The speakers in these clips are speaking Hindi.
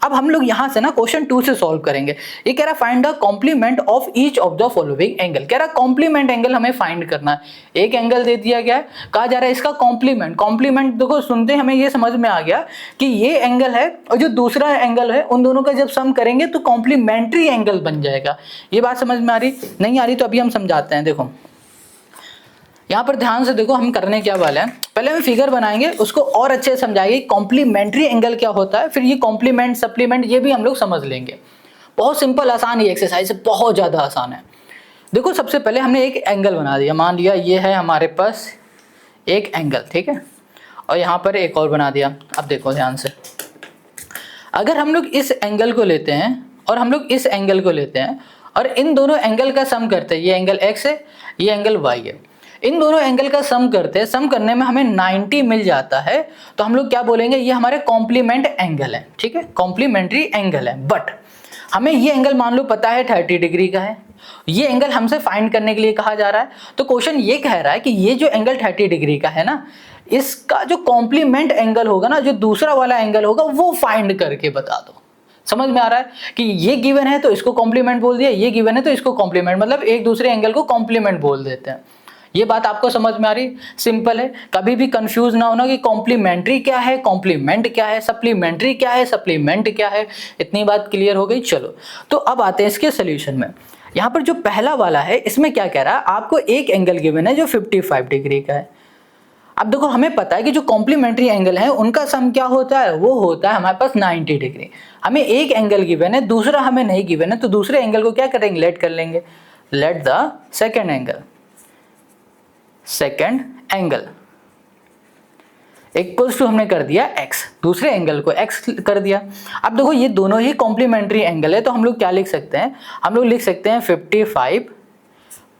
अब हम लोग यहाँ से ना क्वेश्चन 2 से सॉल्व करेंगे। ये कह रहा है find the complement of each of the following angle. कह रहा है कॉम्प्लीमेंट एंगल हमें फाइंड करना है। एक एंगल दे दिया गया है, कहा जा रहा है इसका कॉम्प्लीमेंट। कॉम्प्लीमेंट देखो सुनते हमें ये समझ में आ गया कि ये एंगल है और जो दूसरा एंगल है उन दोनों का जब सम करेंगे तो कॉम्प्लीमेंट्री एंगल बन जाएगा। ये बात समझ में आ रही नहीं आ रही तो अभी हम समझाते हैं। देखो यहाँ पर ध्यान से देखो हम करने क्या वाले हैं, पहले हम फिगर बनाएंगे उसको और अच्छे से समझाएंगे कॉम्प्लीमेंट्री एंगल क्या होता है, फिर ये कॉम्प्लीमेंट सप्लीमेंट ये भी हम लोग समझ लेंगे। बहुत सिंपल आसान ये एक्सरसाइज है, बहुत ज़्यादा आसान है। देखो सबसे पहले हमने एक एंगल बना दिया, मान लिया ये है हमारे पास एक एंगल, ठीक है, और यहाँ पर एक और बना दिया। अब देखो ध्यान से, अगर हम लोग इस एंगल को लेते हैं और हम लोग इस एंगल को लेते हैं और इन दोनों एंगल का सम करते हैं, ये एंगल x है ये एंगल y है, इन दोनों एंगल का सम करते हैं, सम करने में हमें 90 मिल जाता है, तो हम लोग क्या बोलेंगे, ये हमारे कॉम्प्लीमेंट एंगल है, ठीक है, कॉम्प्लीमेंट्री एंगल है। बट हमें ये एंगल मान लो पता है 30 डिग्री का है, ये एंगल हमसे फाइंड करने के लिए कहा जा रहा है। तो क्वेश्चन ये कह रहा है कि ये जो एंगल 30 डिग्री का है ना, इसका जो कॉम्प्लीमेंट एंगल होगा ना, जो दूसरा वाला एंगल होगा वो फाइंड करके बता दो। समझ में आ रहा है कि ये गिवन है तो इसको कॉम्प्लीमेंट बोल दिया, ये गिवन है तो इसको कॉम्प्लीमेंट, मतलब एक दूसरे एंगल को कॉम्प्लीमेंट बोल देते हैं। ये बात आपको समझ में आ रही, सिंपल है, कभी भी कंफ्यूज ना होना कि कॉम्प्लीमेंट्री क्या है, कॉम्प्लीमेंट क्या है, सप्लीमेंट्री क्या है, सप्लीमेंट क्या है। इतनी बात क्लियर हो गई। चलो तो अब आते हैं इसके सोल्यूशन में। यहाँ पर जो पहला वाला है इसमें क्या कह रहा है, आपको एक एंगल गिवन है जो 55 डिग्री का है। अब देखो हमें पता है कि जो कॉम्प्लीमेंट्री एंगल है उनका सम क्या होता है, वो होता है हमारे पास 90 डिग्री। हमें एक एंगल गिवन है, दूसरा हमें नहीं गिवन है, तो दूसरे एंगल को क्या करेंगे, लेट कर लेंगे, let the second angle, second angle equals to हमने कर दिया x, दूसरे एंगल को x कर दिया। अब देखो ये दोनों ही कॉम्प्लीमेंट्री एंगल है, तो हम लोग क्या लिख सकते हैं, हम लोग लिख सकते हैं 55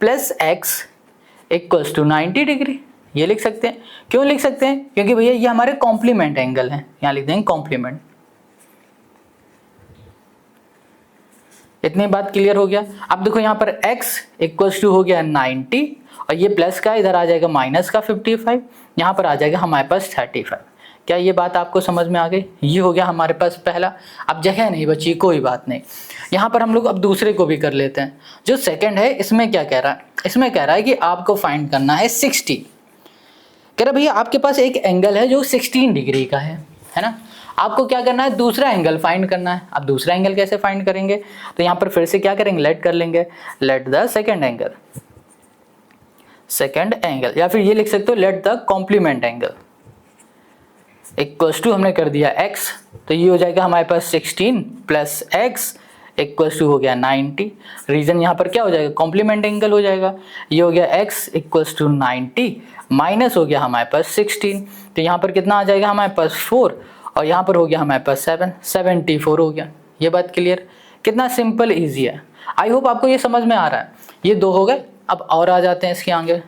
plus x equals to 90 degree. ये लिख सकते हैं, क्यों लिख सकते हैं, क्योंकि भैया ये हमारे कॉम्प्लीमेंट एंगल हैं, यहाँ लिख देंगे कॉम्प्लीमेंट। इतनी बात क्लियर हो गया। अब देखो यहाँ पर x इक्वल्स टू हो गया 90 और ये प्लस का इधर आ जाएगा माइनस का 55, यहाँ पर आ जाएगा हमारे पास 35। क्या ये बात आपको समझ में आ गई? ये हो गया हमारे पास पहला। अब जगह नहीं बची, कोई बात नहीं, यहाँ पर हम लोग अब दूसरे को भी कर लेते हैं। जो सेकंड है इसमें क्या कह रहा है, इसमें कह रहा है कि आपको फाइंड करना है 60। कह रहा भैया आपके पास एक एंगल है जो 16 डिग्री का है ना, आपको क्या करना है, दूसरा एंगल फाइंड करना है। अब दूसरा एंगल कैसे फाइंड करेंगे, तो यहाँ पर फिर से क्या करेंगे, लेट कर लेंगे, let the second angle, second angle, या फिर ये लिख सकते हो let the complement angle equals to हमने कर दिया x, तो ये हो जाएगा हमारे पास 16 प्लस x इक्वल्स टू हो गया 90। रीजन यहाँ पर क्या हो जाएगा, कॉम्प्लीमेंट एंगल हो जाएगा। ये हो गया x इक्वल्स टू 90 माइनस हो गया हमारे पास 16, तो यहाँ पर कितना आ जाएगा हमारे पास 4 और यहाँ पर हो गया हमारे पास 7, 74 हो गया। ये बात क्लियर, कितना सिंपल ईजी है। आई होप आपको ये समझ में आ रहा है। ये दो हो गए, अब और आ जाते हैं इसके आगे।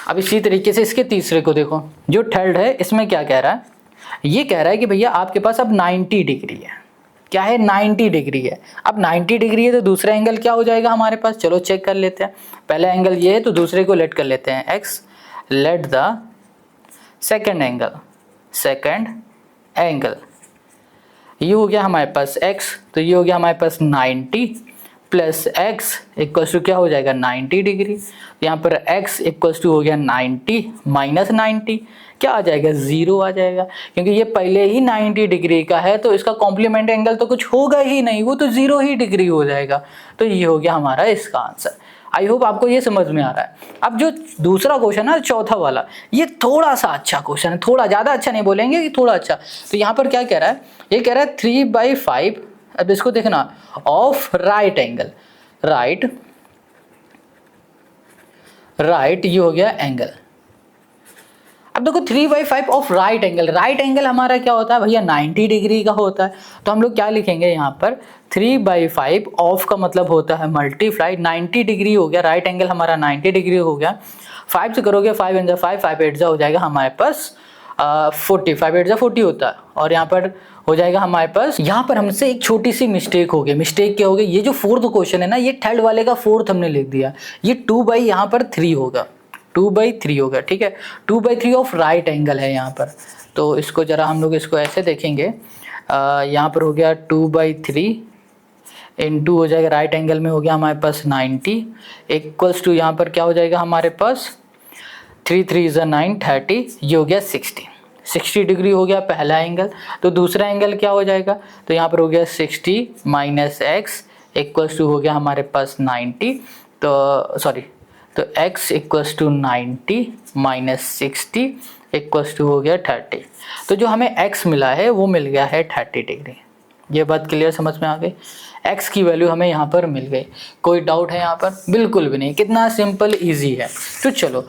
अब इसी तरीके से इसके तीसरे को देखो, जो थर्ड है इसमें क्या कह रहा है, ये कह रहा है कि भैया आपके पास अब 90 डिग्री है। क्या है, 90 डिग्री है। अब 90 डिग्री है तो दूसरा एंगल क्या हो जाएगा हमारे पास, चलो चेक कर लेते हैं। पहला एंगल ये है तो दूसरे को लेट कर लेते हैं x, late the second angle, second angle, ये हो गया हमारे पास x, तो ये हो गया हमारे पास 90 प्लस x इक्वल्स टू क्या हो जाएगा 90 डिग्री। यहाँ पर x इक्वल्स टू हो गया 90 माइनस 90, क्या आ जाएगा 0 आ जाएगा, क्योंकि ये पहले ही 90 डिग्री का है तो इसका कॉम्प्लीमेंट एंगल तो कुछ होगा ही नहीं, वो तो 0 ही डिग्री हो जाएगा। तो ये हो गया हमारा इसका आंसर। आई होप आपको ये समझ में आ रहा है। अब जो दूसरा क्वेश्चन है चौथा वाला, ये थोड़ा सा अच्छा क्वेश्चन है, थोड़ा ज़्यादा अच्छा नहीं बोलेंगे कि थोड़ा अच्छा। तो यहाँ पर क्या कह रहा है, ये कह रहा है 3/5, अब इसको देखना, ऑफ राइट एंगल, राइट ये हो गया एंगल। अब देखो 3/5 of right angle, right angle हमारा क्या होता है भैया 90 डिग्री का होता है, तो हम लोग क्या लिखेंगे यहाँ पर 3/5 ऑफ का मतलब होता है मल्टीप्लाई, 90 डिग्री हो गया, राइट एंगल हमारा 90 डिग्री हो गया। 5 से करोगे 5 × 5, 5 8 हो जाएगा हमारे पास 40, 5 8 40 होता है। और यहाँ पर हो जाएगा हमारे पास, यहाँ पर हमसे एक छोटी सी मिस्टेक हो गई। मिस्टेक क्या हो गई, ये जो फोर्थ क्वेश्चन है ना, ये थर्ड वाले का फोर्थ हमने लिख दिया, ये 2/, यहाँ पर 3 होगा, 2/3 होगा, ठीक है, 2/3 ऑफ राइट एंगल है यहाँ पर, तो इसको ज़रा हम लोग इसको ऐसे देखेंगे, यहाँ पर हो गया 2/3 इंटू हो जाएगा राइट एंगल में हो गया हमारे पास 90 इक्वल्स टू यहाँ पर क्या हो जाएगा हमारे पास 3 3 = 9 30, ये हो गया 60 डिग्री हो गया पहला एंगल। तो दूसरा एंगल क्या हो जाएगा, तो यहाँ पर हो गया 60 माइनस एक्स इक्वल्स टू हो गया हमारे पास 90, तो सॉरी तो x equals to 90 minus 60 equals to हो गया 30। तो जो हमें x मिला है वो मिल गया है 30 डिग्री। ये बात क्लियर समझ में आ गई, x की वैल्यू हमें यहाँ पर मिल गई। कोई डाउट है यहाँ पर? बिल्कुल भी नहीं, कितना सिंपल इजी है। तो चलो